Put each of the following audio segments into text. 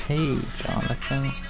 Hey, Jonathan.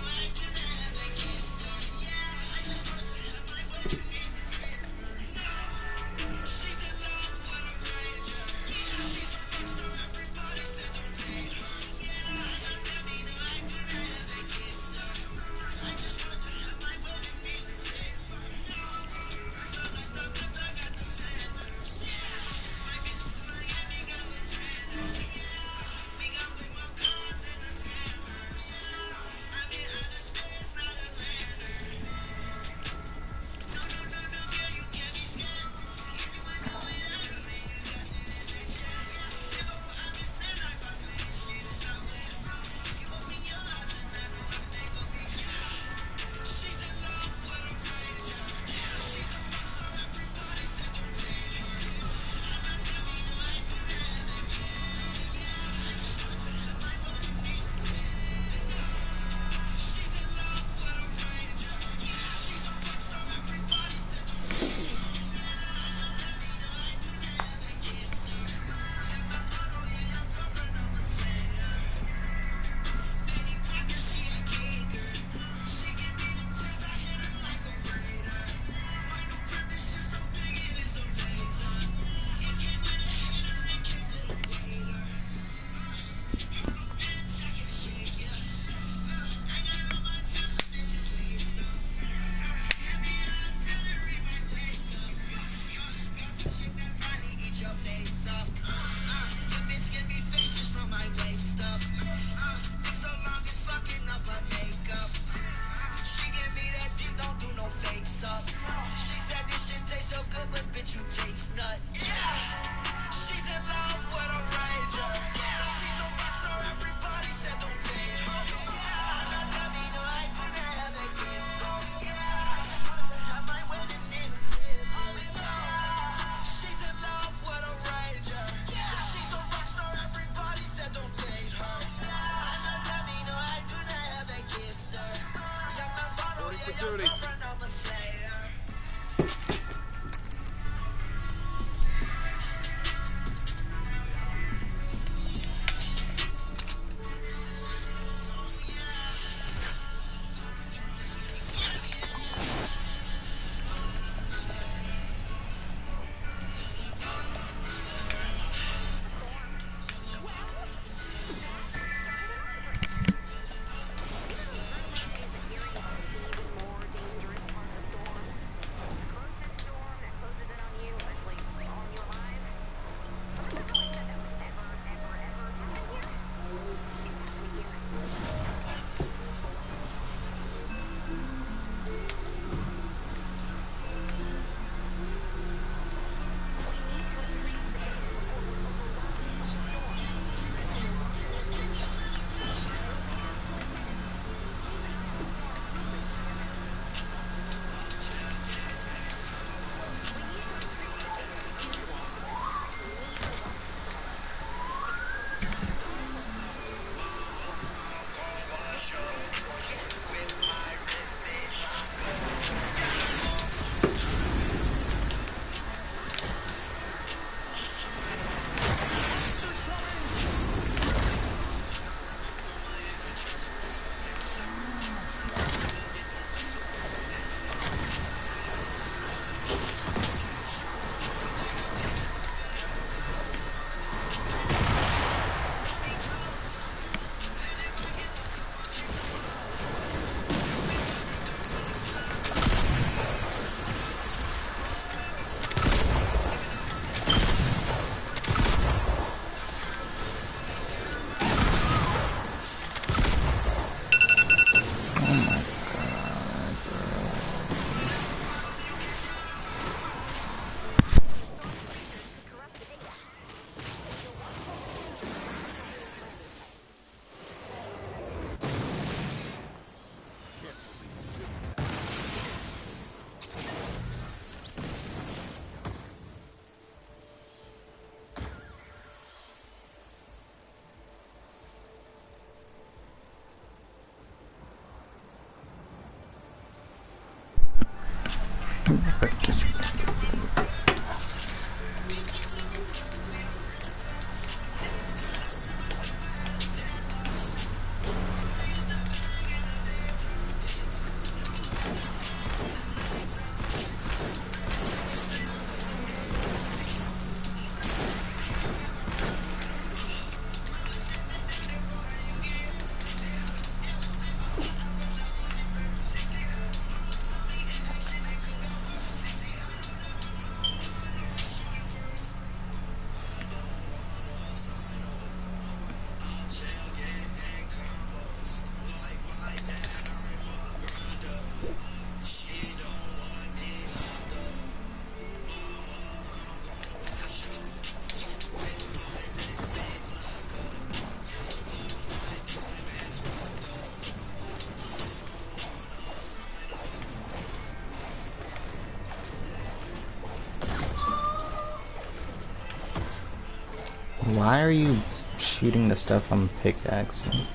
Why are you shooting the stuff I'm pickaxing?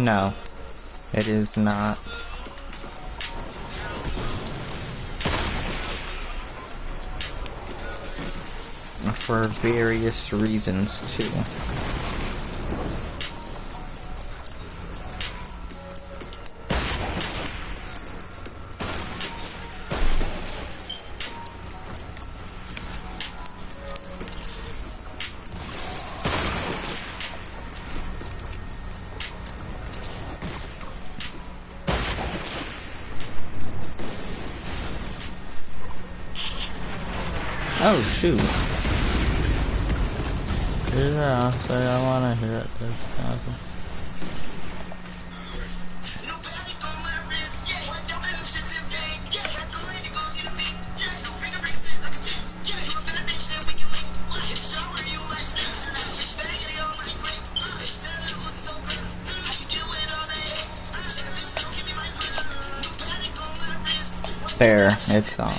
No, it is not. For various reasons, too. Oh, shoot. Yeah, so I wanna hit this guy. There, it's on.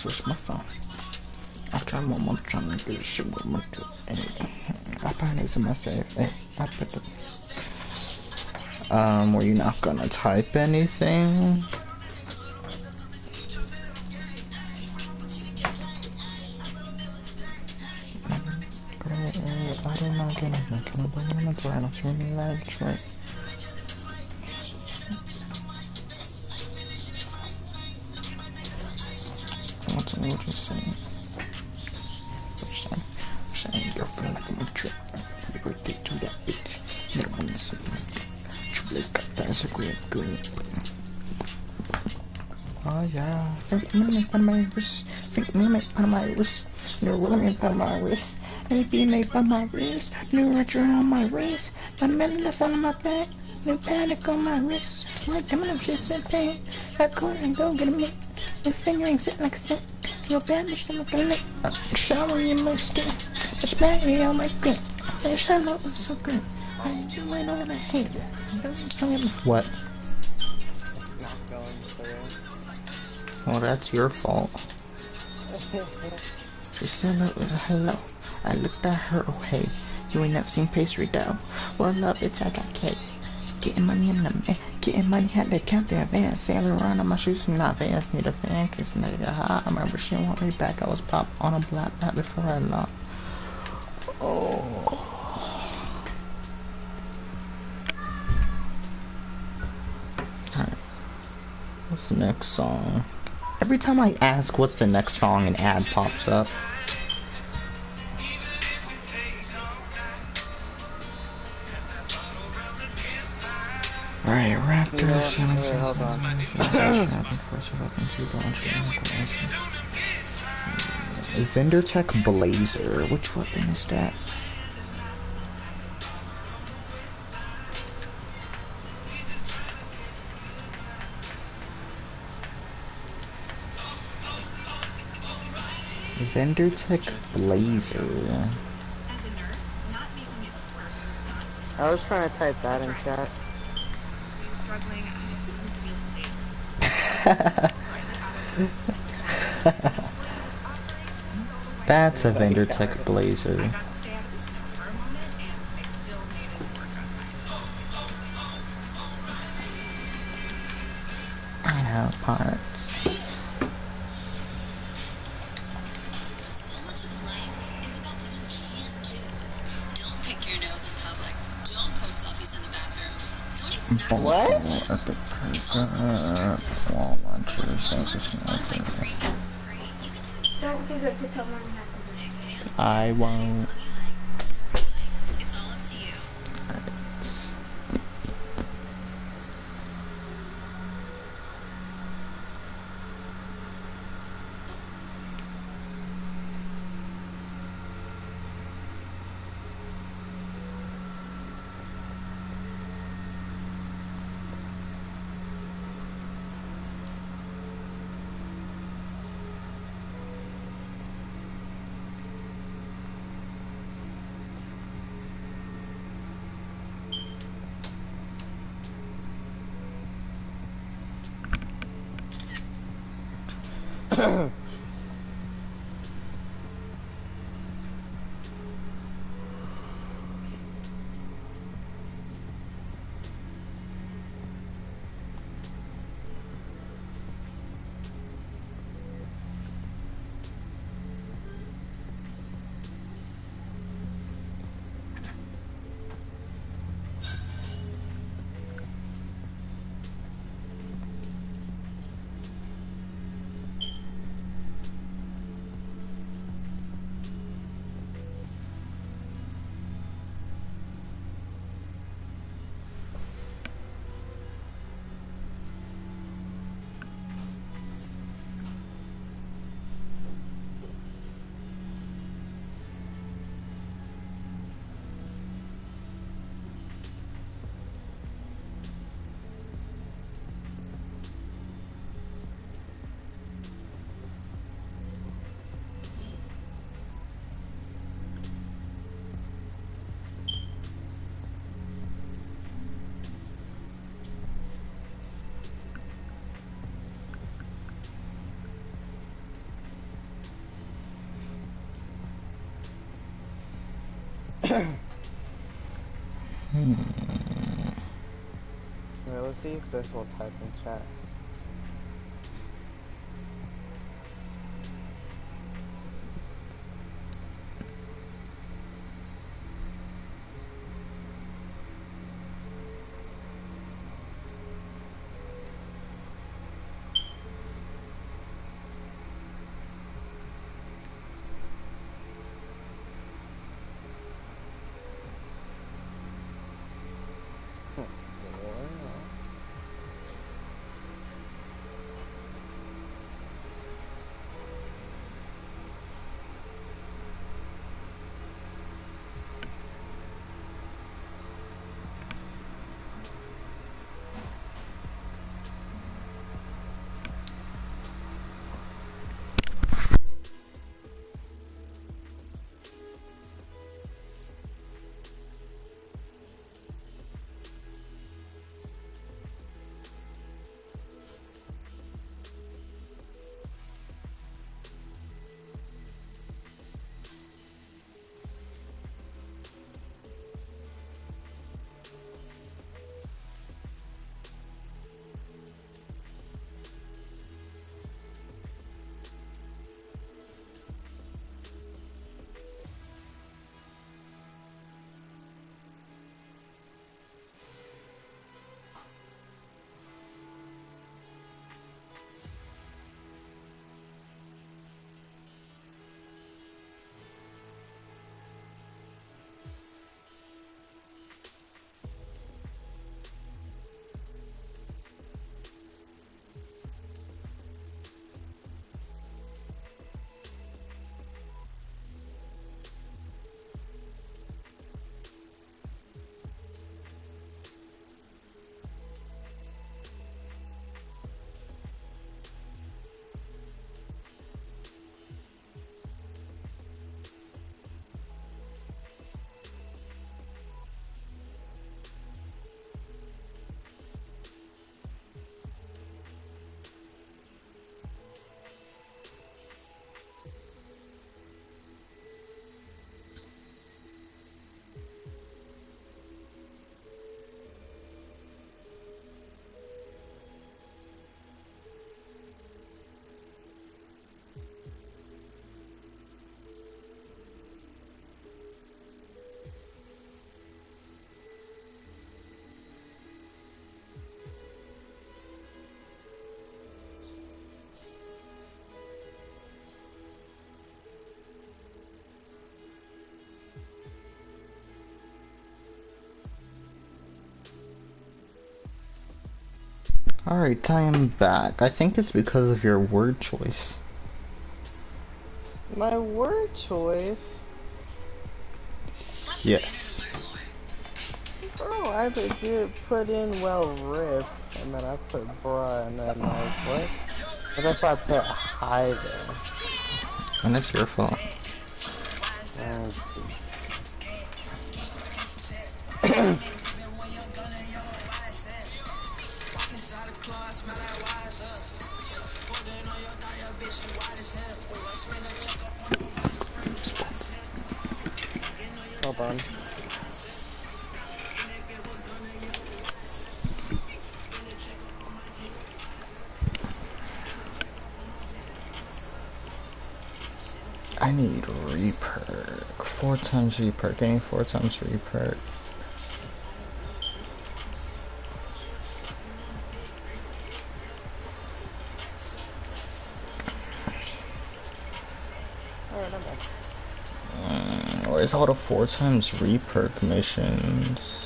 Switch my phone. I'll try one more time to do shit with my I probably need to message. Hey, I put the were you not gonna type anything? Great. That's why I don't see any lags, right? What's the what you saying? Saying girlfriend like I'm a trip. Happy birthday to that bitch. Never wanna see me. Triple got that as a green. Oh yeah. Think me make fun of my wrist. Think me make fun of my wrist. New will make fun of my wrist. Maybe make fun of my wrist. New retro on my wrist. My medalist on my back. New panic on my wrist. My diamond shit's in pain. That cool and don't get me. My fingering sit like a sit. Your bad bitch like a lick. Shower in my skin. It's baggy on my skin. The shadow is so good. I do it all I hate. What? Not going through. Well, that's your fault. She said it was a hello. I looked at her, oh hey, you ain't never seen pastry dough. Well, love, bitch, I got cake. Getting money in the man, getting money, had to count the advance. Sailing around on my shoes, not fast, need a fan, kiss nigga hot. I remember she want me back, I was pop on a black bat before I locked. Oh. Alright. What's the next song? Every time I ask what's the next song, an ad pops up. Alright, Raptors. Hold on. Vendor Tech Blazer. Which weapon is that? Vendor Tech Blazer. I was trying to type that in chat. That's a Vendor Tech Blazer. I have parts. So much of life is about what you can't do. Don't pick your nose in public. Don't post selfies in the bathroom. Don't eat snacks while you swim. It's also restrictive. But when 1 month of Spotify Premium for free, you can do Don't forget to tell them that. I won't. It's all up to you. Alright, let's see if this will type in chat. Alright, I am back. I think it's because of your word choice. My word choice? Yes. Bro, I put in well ripped, and then I put bruh, and then like, what? But if I put hi there. And it's your fault. Hold on. I need reperk. 4 times reperk. I need 4 times reperk. Alright, I'm back. Where's all the 4 times reperk missions?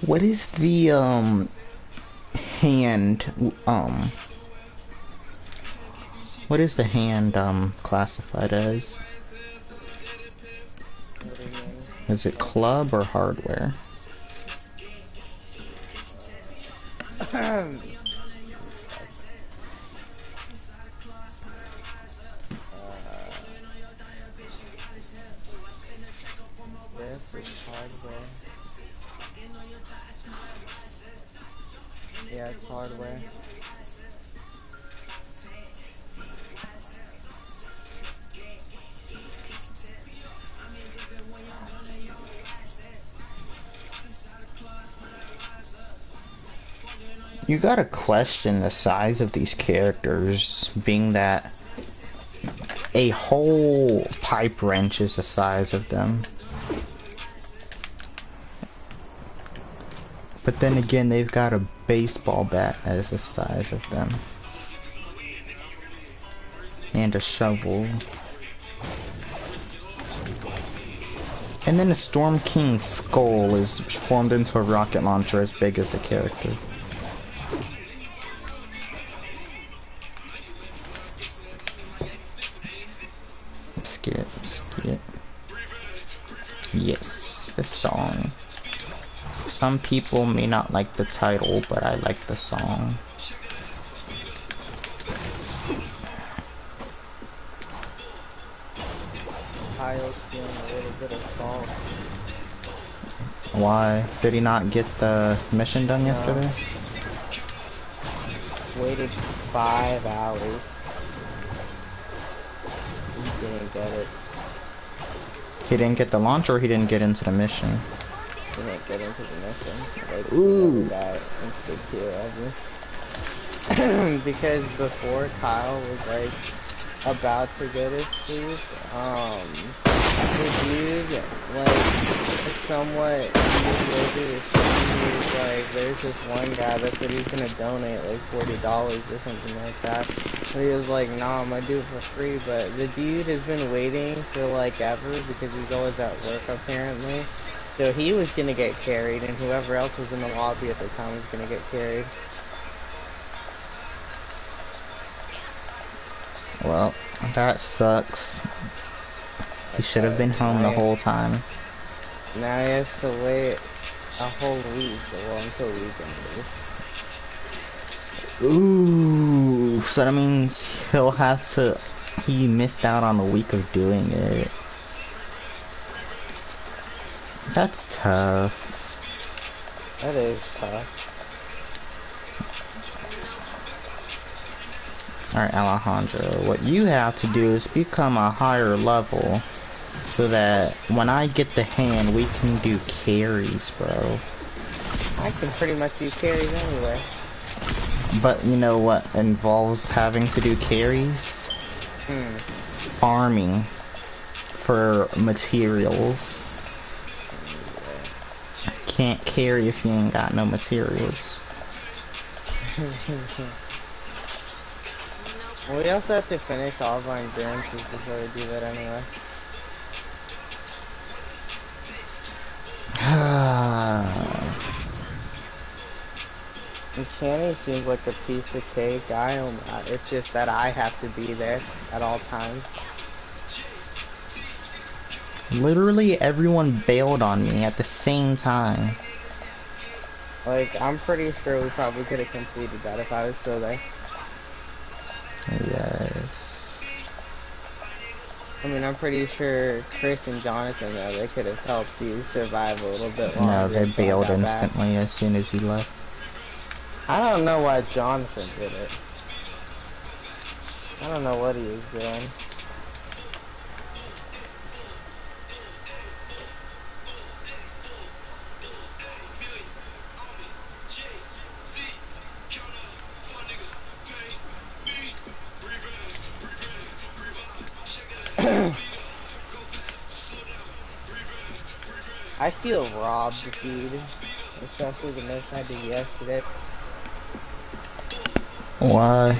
What is the hand what is the hand classified as? What do you mean? Is it club or hardware? This is hardware. Yeah, it's hardware. You gotta question the size of these characters, being that a whole pipe wrench is the size of them. But then again, they've got a baseball bat as the size of them. And a shovel. And then the Storm King's skull is formed into a rocket launcher as big as the character. Skip. Yes, this song. Some people may not like the title, but I like the song. Kyle's feeling a little bit of salt. Why? Did he not get the mission done yesterday? Waited 5 hours. He didn't get it. He didn't get the launch, or he didn't get into the mission? He didn't get into the mission. Like, Ooh. that insta kill ever. Because before Kyle was like about to get his piece, the dude like somewhat manipulated his thing. He was like, there's this one guy that said he's gonna donate like $40 or something like that. And he was like, nah, I'm gonna do it for free. But the dude has been waiting for like ever because he's always at work apparently. So he was gonna get carried, and whoever else was in the lobby at the time was gonna get carried. Well, that sucks. He should have been home the whole time. Now he has to wait a whole week, well, until weekend is. Ooh, so that means he'll have to... He missed out on a week of doing it. That's tough. That is tough. Alright, Alejandro, what you have to do is become a higher level so that when I get the hand, we can do carries, bro. I can pretty much do carries anyway. But you know what involves having to do carries? Farming for materials. Can't carry if you ain't got no materials. We also have to finish all of our endurances before we do that anyway. And Channy seems like a piece of cake. It's just that I have to be there at all times. Literally everyone bailed on me at the same time. Like, I'm pretty sure we probably could have completed that if I was still there. Yes. I mean, I'm pretty sure Chris and Jonathan, though, they could have helped you survive a little bit longer. No, they bailed instantly as soon as he left. I don't know why Jonathan did it. I don't know what he was doing. I feel robbed, dude. Especially the miss I did yesterday. Why?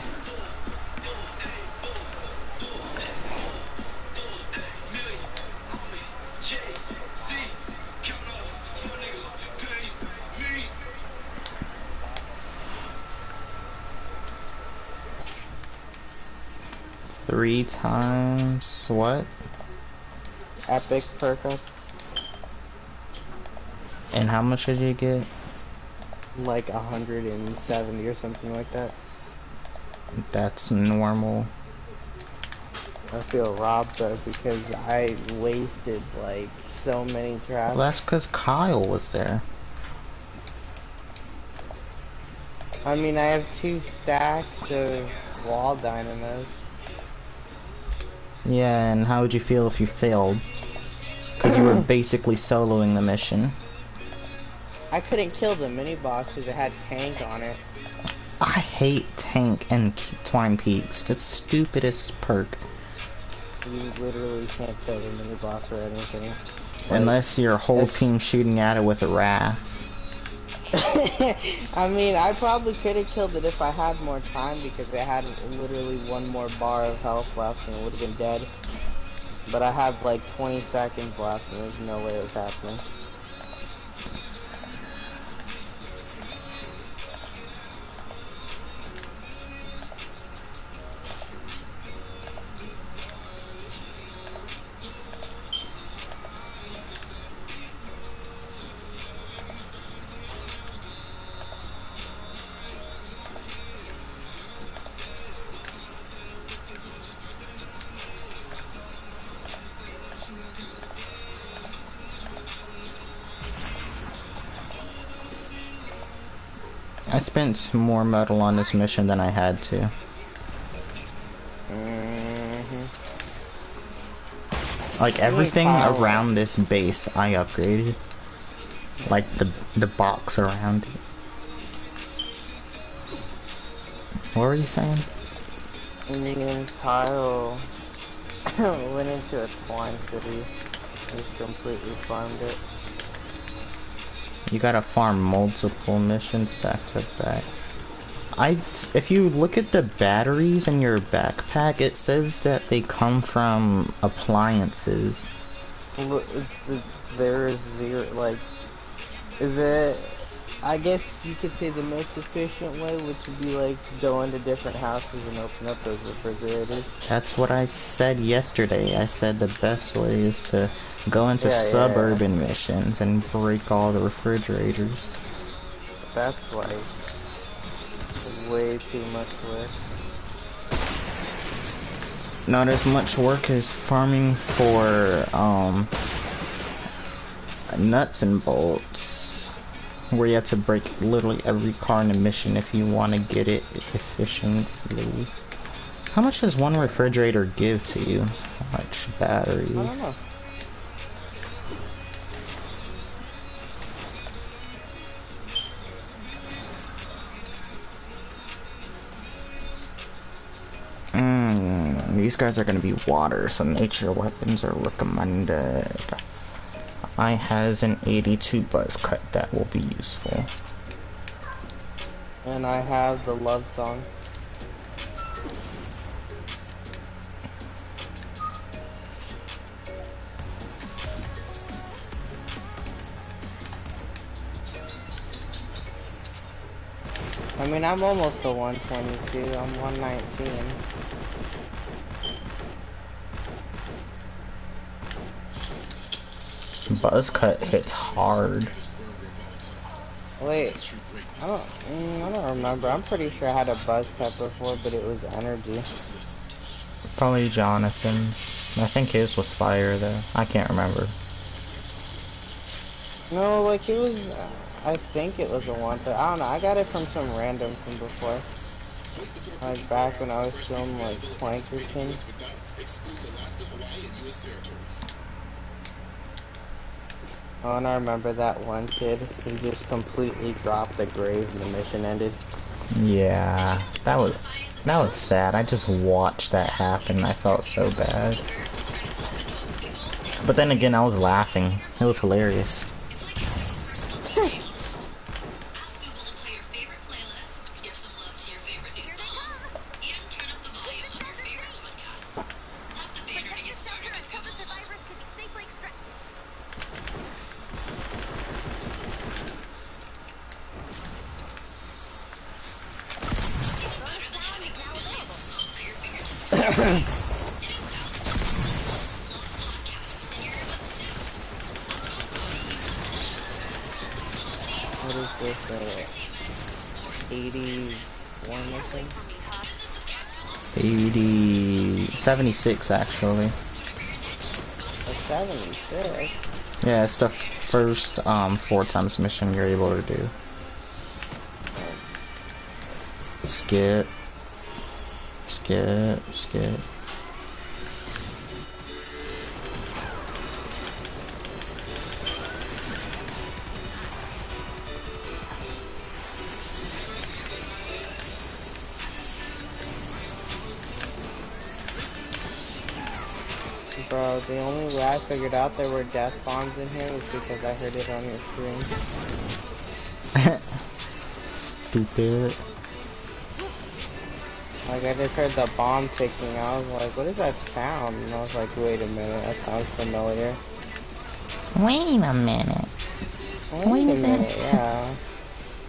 Three times what? Epic perk up. And how much did you get? Like 170 or something like that. That's normal. I feel robbed though because I wasted like so many traps. Well, that's because Kyle was there. I mean, I have 2 stacks of wall dynamos. Yeah, and how would you feel if you failed? Because you were basically soloing the mission. I couldn't kill the mini boss because it had tank on it. I hate tank and twine peaks. That's stupidest perk. You literally can't kill the mini boss or anything. Like, unless your whole team shooting at it with a wrath. I mean, I probably could have killed it if I had more time because it had literally 1 more bar of health left and it would have been dead. But I had like 20 seconds left and there's no way it was happening. I spent more metal on this mission than I had to. Like everything around this base I upgraded. Like the box around it. What were you saying? Me and Kyle went into a twine city. Just completely farmed it. You gotta farm multiple missions back to back. If you look at the batteries in your backpack, it says that they come from appliances. Look, there is 0, like, is it, I guess you could say the most efficient way, which would be like go into different houses and open up those refrigerators. That's what I said yesterday. I said the best way is to go into suburban missions and break all the refrigerators. That's like way too much work. Not as much work as farming for nuts and bolts, where you have to break literally every car in a mission if you want to get it efficiently. How much does one refrigerator give to you? How much batteries? I don't know. These guys are gonna be water, so nature weapons are recommended. I has an 82 buzz cut that will be useful. And I have the love song. I mean, I'm almost to 122. I'm 119. Buzz cut hits hard. Wait, I don't remember. I'm pretty sure I had a buzz cut before, but it was energy. Probably Jonathan. I think his was fire though. I can't remember. No, like it was. I think it was a one. I don't know. I got it from some random from before. Like back when I was filming like Plankerton. Oh, and I remember that one kid who just completely dropped the grave and the mission ended. Yeah, that was sad. I just watched that happen. I felt so bad. But then again, I was laughing. It was hilarious. What is this? 81 mission? 76 actually. A 76? Yeah, it's the first 4 times mission you're able to do. Skip. Skip. Skip. Bro, the only way I figured out there were death bombs in here was because I heard it on your stream. Stupid. Like, I just heard the bomb ticking. I was like, what is that sound? And I was like, wait a minute, that sounds familiar. Wait a minute. Wait a minute, yeah.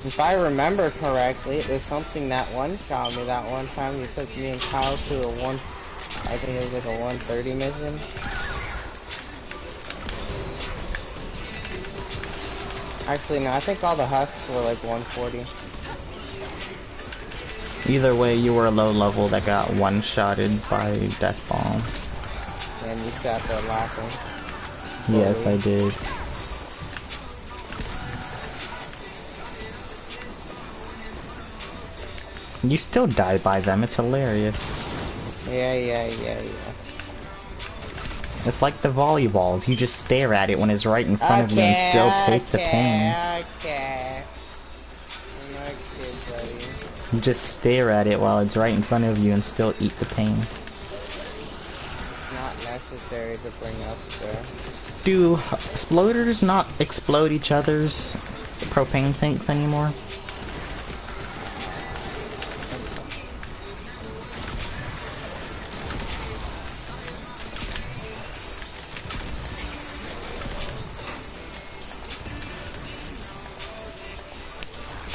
If I remember correctly, it was something that one-shot me that one time. You took me and Kyle to a I think it was like a 130 mission. Actually, no, I think all the husks were like 140. Either way, you were a low level that got one-shotted by death bombs. And you sat there laughing. Yes, I did. You still die by them, it's hilarious. Yeah. It's like the volleyballs, you just stare at it when it's right in front of you and still take the pain. Okay. Buddy. You just stare at it while it's right in front of you and still eat the pain. Not necessary to bring up there. Do exploders not explode each other's propane tanks anymore?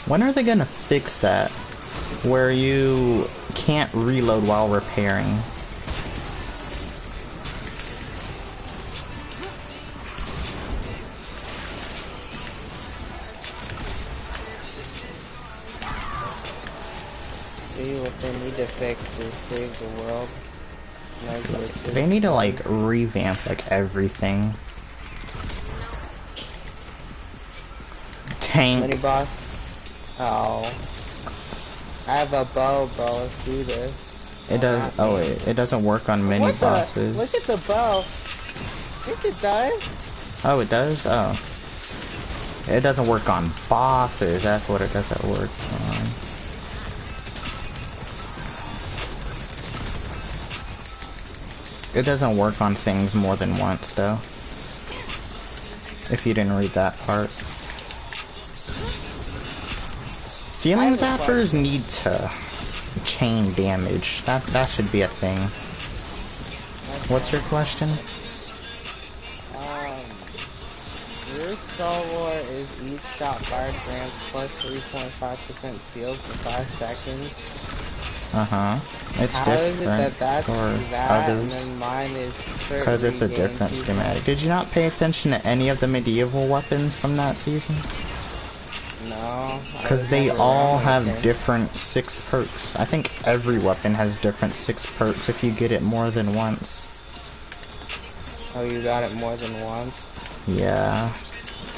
When are they gonna fix that? Where you can't reload while repairing? See, what they need to fix is save the world. They need to like revamp like everything. Tank. Mini boss. Oh. I have a bow, bro. Let's do this. It does. Oh wait, it doesn't work on mini bosses. Look at the bow. Yes, it does. Oh, it does. Oh, it doesn't work on bosses. That's what it doesn't work on. It doesn't work on things more than once, though. If you didn't read that part. Ceiling zappers need to chain damage. That should be a thing. What's your question? Your Star is each shot fired grants plus 3.5% shield for 5 seconds. It's How different is it that that's for that others. and then mine is Because it's a different schematic. Did you not pay attention to any of the medieval weapons from that season? No. Because they all have different 6 perks. I think every weapon has different 6 perks if you get it more than once. Oh, you got it more than once? Yeah.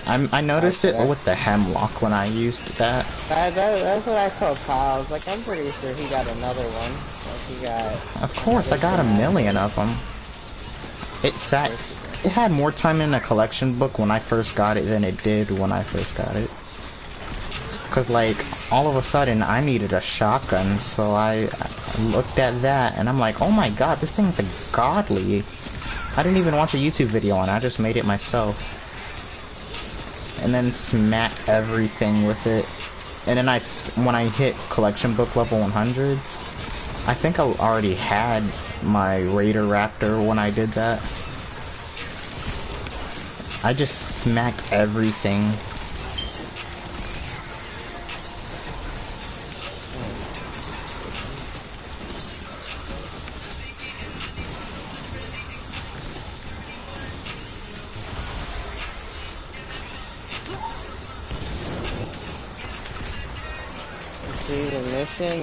I noticed it with the hemlock when I used that. That's what I told Kyle. I was like, I'm pretty sure he got another one. Like he got. Of course, I got a million of them. It had more time in the collection book when I first got it than it did when I first got it. Cause like, all of a sudden I needed a shotgun, so I looked at that and I'm like, oh my god, this thing's a godly. I didn't even watch a YouTube video on it, I just made it myself. And then smacked everything with it. And then when I hit collection book level 100, I think I already had my Raider Raptor when I did that. I just smacked everything.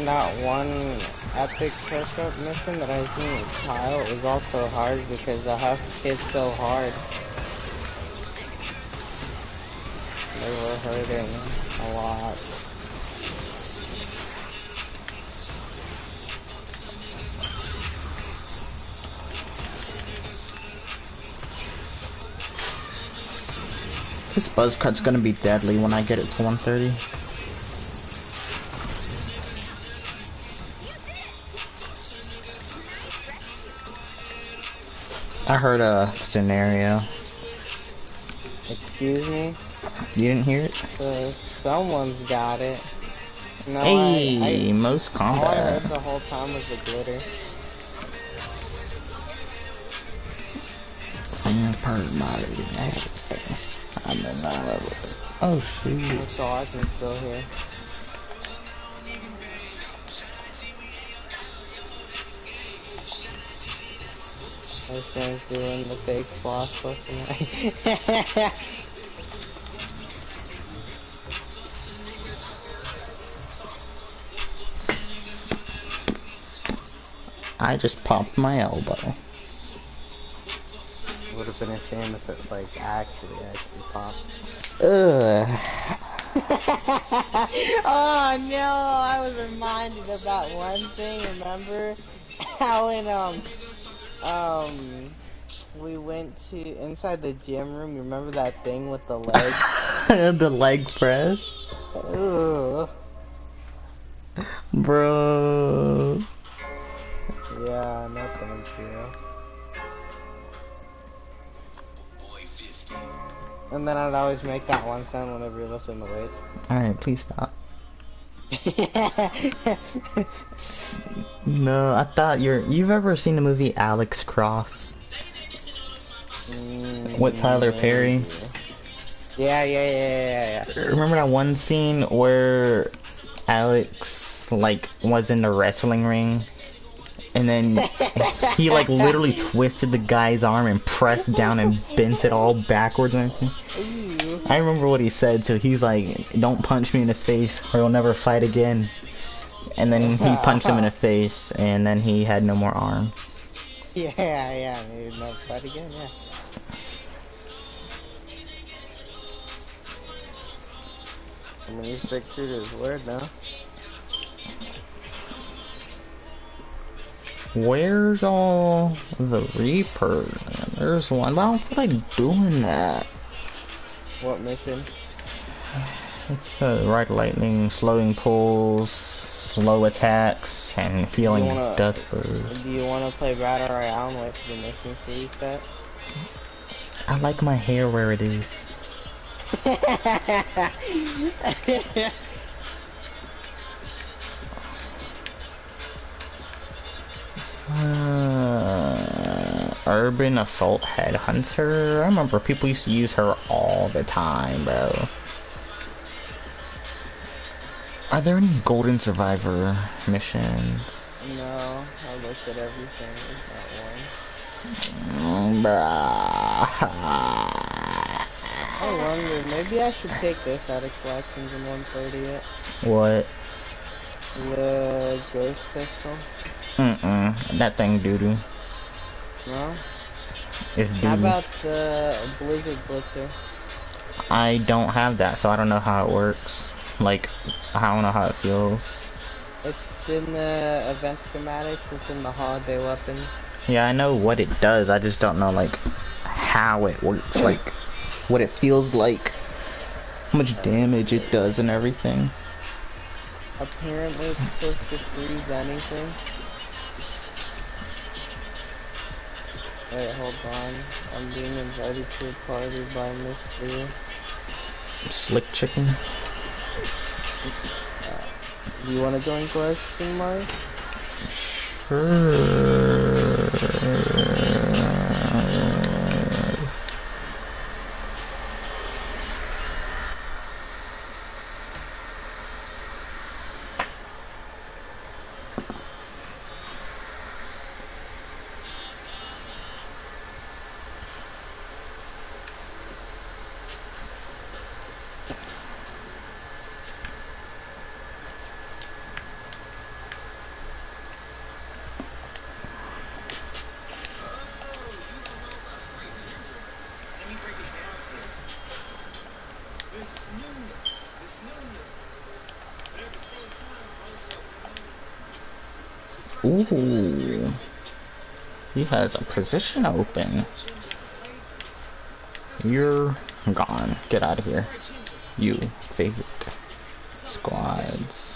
Not one epic perk-up mission that I've seen with Kyle is also hard because the husk is so hard. They were hurting a lot. This buzz cut's gonna be deadly when I get it to 130. I heard a scenario. Excuse me? You didn't hear it? Someone's got it. No, hey, most combat. All I heard the whole time was the glitter. Oh shoot. So I can still hear. My friend's doing the fake floss tonight. I just popped my elbow. Would have been a shame if it like actually popped. Ugh. Oh no, I was reminded of that one thing, remember? How in we went to inside the gym room, you remember that thing with the leg? The leg press? Ugh. Bro. Yeah, no thank you. And then I'd always make that one sound whenever you're lifting the weights. Alright, please stop. No, I thought you've ever seen the movie Alex Cross? With Tyler Perry? Yeah. Remember that one scene where Alex, like, was in the wrestling ring? And then he, like, literally twisted the guy's arm and pressed down and bent it all backwards and everything? I remember what he said, so he's like, don't punch me in the face or you'll never fight again. And then he punched him in the face, and then he had no more arm. Yeah, he would never fight again, yeah. I mean, he's stick true to his word now. Where's all the Reaper? There's one, but I don't feel like doing that. What mission? It's Ride Lightning, slowing pulls, slow attacks, and healing death bird. Do you want to play Battle Royale and wait for the missions to reset? I like my hair where it is. Urban Assault Headhunter. I remember people used to use her all the time, bro. Are there any Golden Survivor missions? No, I looked at everything. There's not one. I wonder, maybe I should take this out of collections in 130 yet. What? The Ghost Pistol. That thing doo-doo. No? It's doo-doo. How about the Blizzard Blitzer? I don't have that, so I don't know how it works. Like, I don't know how it feels. It's in the event schematics, it's in the holiday weapons. Yeah, I know what it does, I just don't know, like, how it works, like, what it feels like, how much damage it does and everything. Apparently it's supposed to freeze anything. Wait, hold on. I'm being invited to a party by Miss Leah. Slick chicken. Do you want to join question mark? Sure. Ooh, he has a position open. You're gone. Get out of here. You favorite squads.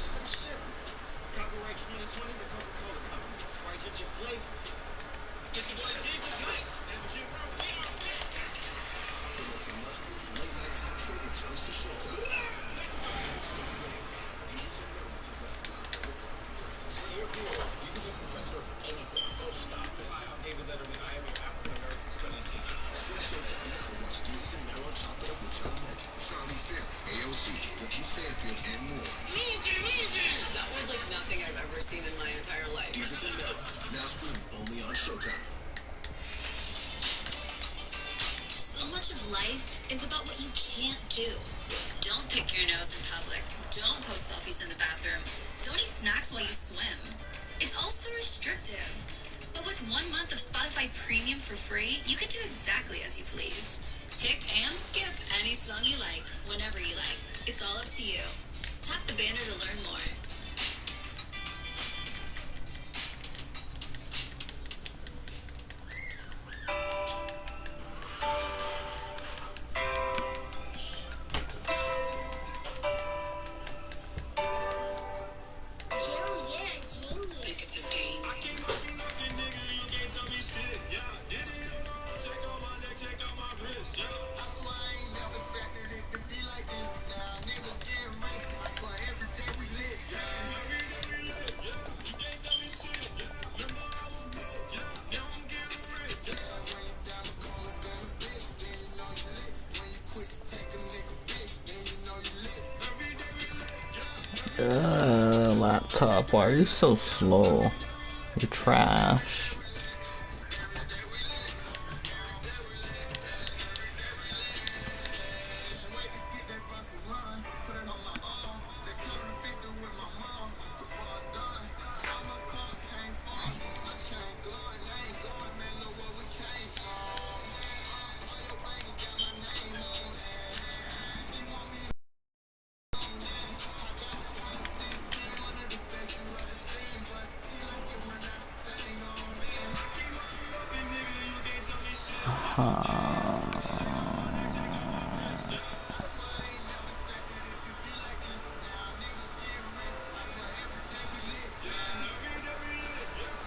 Laptop, why are you so slow? You're trash.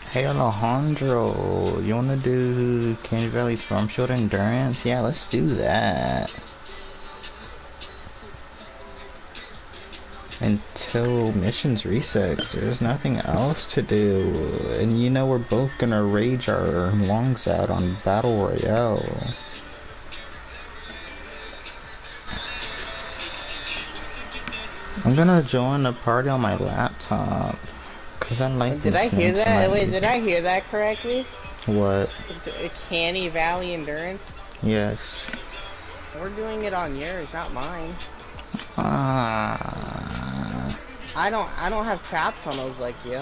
Hey Alejandro, you wanna do Candy Valley Storm Shield Endurance? Yeah, let's do that. Until missions reset, there's nothing else to do. And you know we're both gonna rage our lungs out on Battle Royale. I'm gonna join the party on my laptop. Cause I like Did I hear listening to that? my Wait, music. did I hear that correctly? What? Canny Valley Endurance? Yes. We're doing it on yours, not mine. I don't have trap tunnels like you.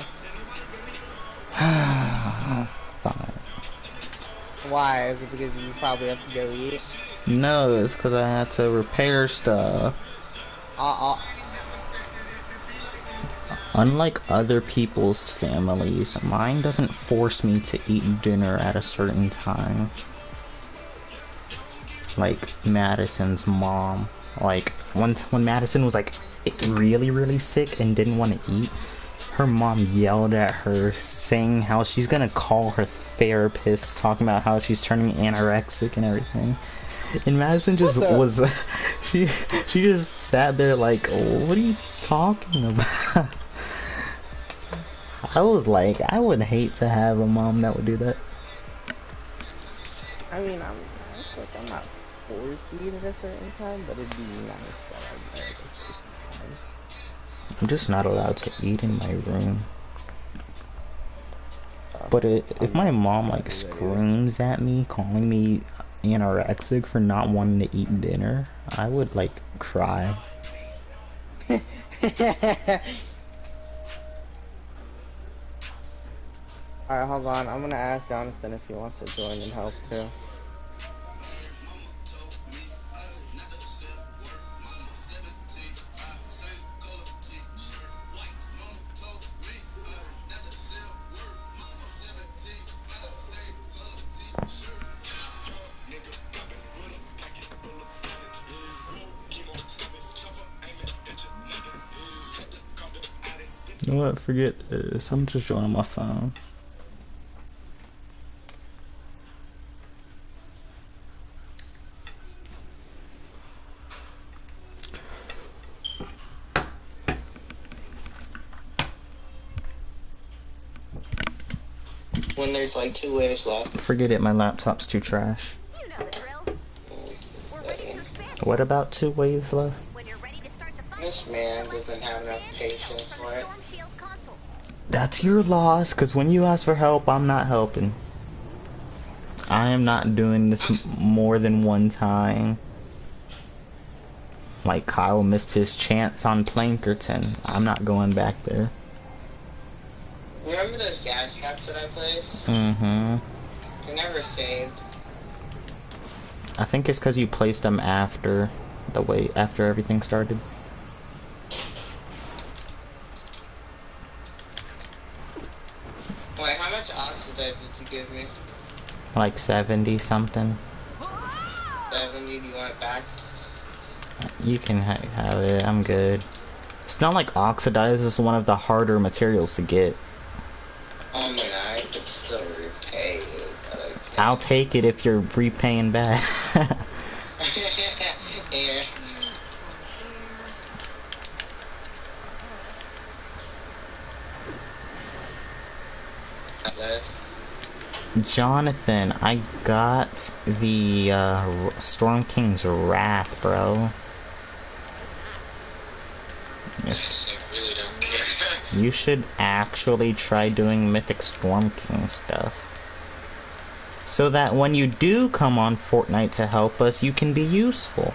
Fine. Why? Is it because you probably have to go eat? No, it's because I had to repair stuff. Unlike other people's families, mine doesn't force me to eat dinner at a certain time. Like Madison's mom. Like when Madison was like really sick and didn't want to eat, her mom yelled at her saying how she's gonna call her therapist, talking about how she's turning anorexic and everything. And Madison just was she just sat there like, what are you talking about? I was like, I would hate to have a mom that would do that. I mean, I'm not forced to eat at a certain time, but it'd be nice that I know at a certain time. I'm just not allowed to eat in my room. But if my mom like screams at me, calling me anorexic for not wanting to eat dinner, I would like cry. Alright, hold on. I'm gonna ask Jonathan if he wants to join and help too. You know what? Forget this. I'm just joining my phone. When there's like 2 waves left. Forget it. My laptop's too trash. You know the drill. We're ready to expand. What about 2 waves left? When you're ready to start the fight, This man doesn't have enough patience for it. Storm Shield console. That's your loss, because when you ask for help, I'm not helping. I am not doing this more than one time. Like Kyle missed his chance on Plankerton. I'm not going back there. Remember those gas traps that I placed? Mm-hmm. They never saved. I think it's because you placed them after after everything started. Wait, how much oxidite did you give me? Like 70 something. 70, do you want it back? You can have it, I'm good. It's not like oxidize is one of the harder materials to get. I mean, I could still repay you, but I'll take it if you're repaying back. Here. Jonathan, I got the Storm King's Wrath, bro. Yes, I really don't care. You should actually try doing Mythic Storm King stuff. So that when you do come on Fortnite to help us, you can be useful.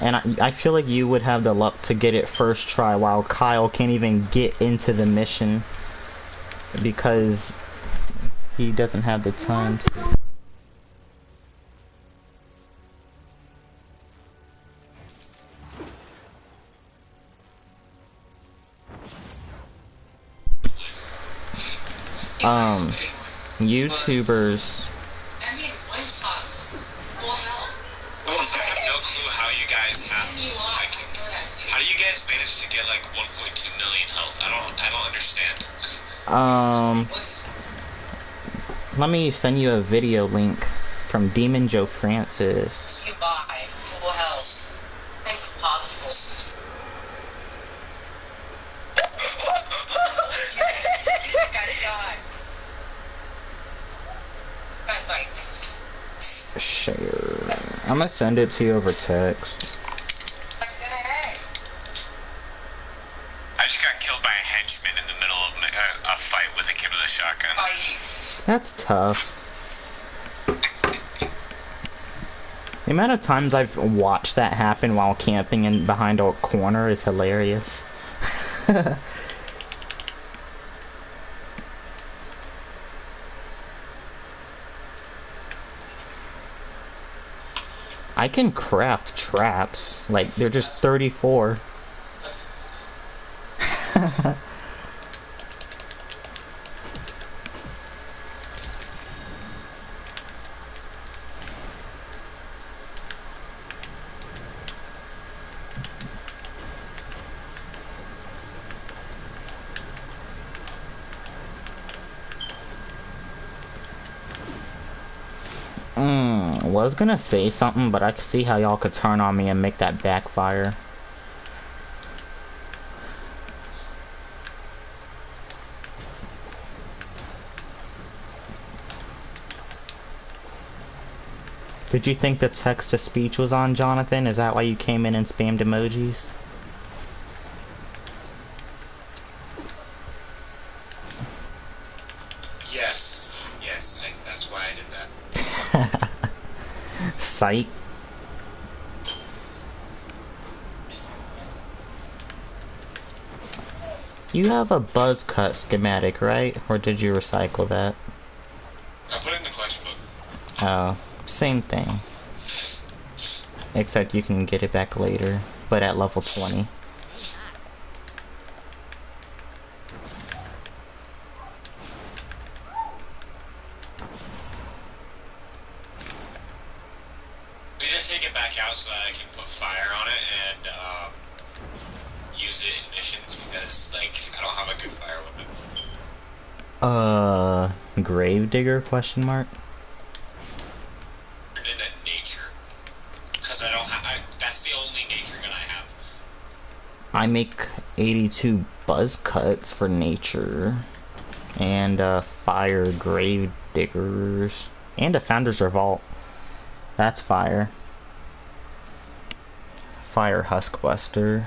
And I feel like you would have the luck to get it first try, while Kyle can't even get into the mission because he doesn't have the time to. YouTubers. I have no clue how you guys have, like, how do you guys manage to get like 1.2 million health? I don't understand. Let me send you a video link from Demon Joe Francis. You buy full health. It's impossible. This guy died. Share. I'm gonna send it to you over text. I just got killed by a henchman in the middle of a fight with a kid with a shotgun. That's tough. The amount of times I've watched that happen while camping in behind a corner is hilarious. I can craft traps. Like, they're just 34. Was gonna say something, but I could see how y'all could turn on me and make that backfire. Did you think the text-to-speech was on, Jonathan? Is that why you came in and spammed emojis? Yes, that's why I did that. Psych. You have a buzz cut schematic, right? Or did you recycle that? I put it in the collection book. Oh, same thing. Except you can get it back later, but at level 20. We just take it back out so that I can put fire on it and use it in missions because, like, I don't have a good fire weapon. Gravedigger, question mark? In nature. Because I don't have, that's the only nature gun I have. I make 82 buzz cuts for nature. And, fire gravediggers. And a founder's revolt. That's fire. Fire huskbuster.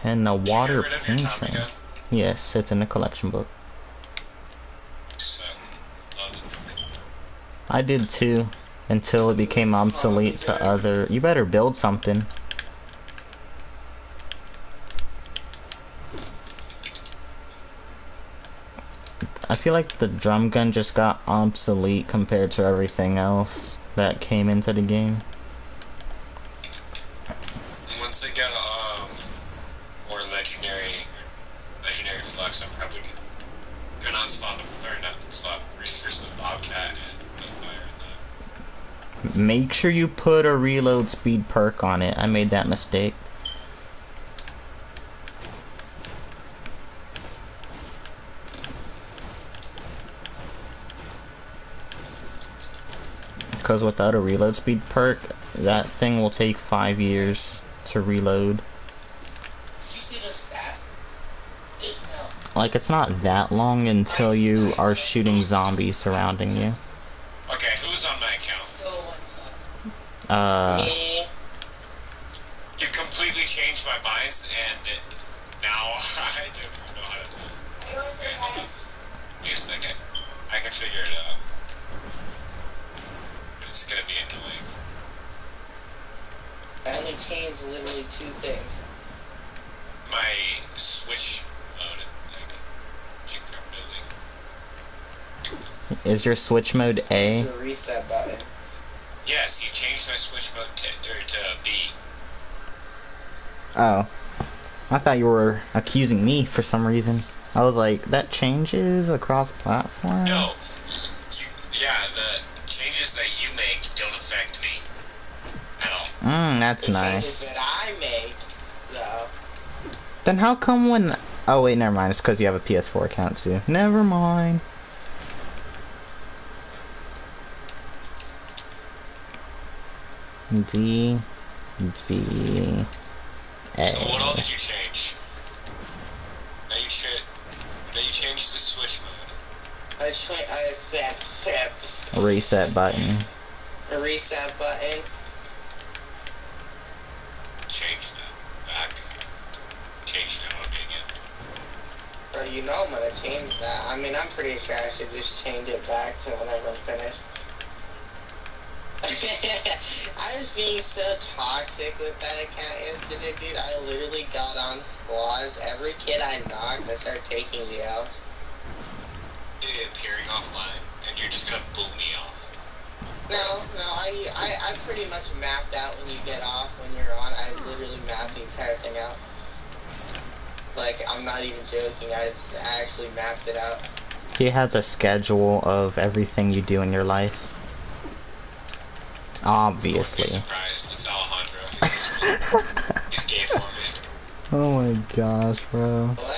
And the water painting. Yes, it's in the collection book. So, I did too, until it became obsolete to other. You better build something. I feel like the drum gun just got obsolete compared to everything else that came into the game. once they get more legendary flex, I'm probably gonna unslot them, or not unslot, research the Bobcat and put fire in that. Make sure you put a reload speed perk on it. I made that mistake. Because without a reload speed perk, that thing will take 5 years to reload. Like, it's not that long until you are shooting zombies surrounding you. Okay, who's on my account? Me. You completely changed my minds, and now I don't know how to do it. Okay, hold on. Wait a second. I can figure it out. But it's gonna be annoying. I only changed literally 2 things. My switch mode, like, Jigcraft building. Is your switch mode A? The reset button. Yes, you changed my switch mode to B. Oh. I thought you were accusing me for some reason. I was like, that changes across platform? No. Yeah, the changes that you make don't affect me at all. That's The nice. changes that I make, though. Then how come when... Oh wait, never mind. It's because you have a PS4 account too. Never mind. D... B... A. So what all did you change? Now you changed the switch mode. Reset button. A reset button. Change that back. Change that on again. Bro, you know I'm gonna change that. I mean, I'm pretty sure I should just change it back to whenever I'm finished. I was being so toxic with that account yesterday, dude. I literally got on squads. Every kid I knocked, I started taking the L. Appearing offline, and you're just gonna boot me off. No, I pretty much mapped out when you get off, when you're on. I literally mapped the entire thing out. Like, I'm not even joking. I actually mapped it out. He has a schedule of everything you do in your life. Obviously. Don't be surprised, it's Alejandro. He's gay for me. Oh my gosh, bro. Well,